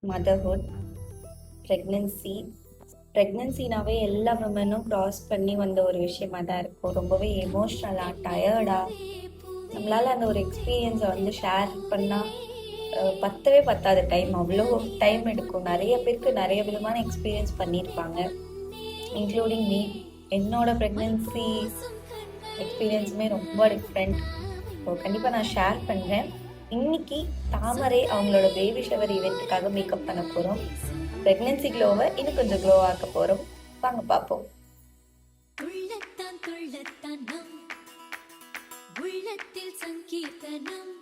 Motherhood, pregnancy. ப்ரெக்னென்சினாவே எல்லா விமனும் cross பண்ணி வந்த ஒரு விஷயமா தான் இருக்கும். ரொம்பவே எமோஷ்னலாக, டயர்டாக நம்மளால் அந்த ஒரு எக்ஸ்பீரியன்ஸை வந்து ஷேர் பண்ணால் பத்தவே பத்தாது டைம். அவ்வளோ டைம் எடுக்கும். நிறைய பேருக்கு நிறைய விதமான எக்ஸ்பீரியன்ஸ் பண்ணியிருப்பாங்க, இன்க்ளூடிங் மீ. என்னோட ப்ரெக்னென்சி எக்ஸ்பீரியன்ஸுமே ரொம்ப டிஃப்ரெண்ட். ஸோ கண்டிப்பாக நான் ஷேர் பண்ணுறேன். இன்னைக்கு தாமரை அவங்களோட பேபி ஷவர் ஈவெண்ட்டுக்காக மேக்கப் பண்ண போகிறோம். ப்ரெக்னென்சி க்ளோவை இன்னும் கொஞ்சம் க்ளோ ஆக்க போகிறோம். வாங்க பார்ப்போம். உள்ளத்தில் சங்கீர்த்தனம்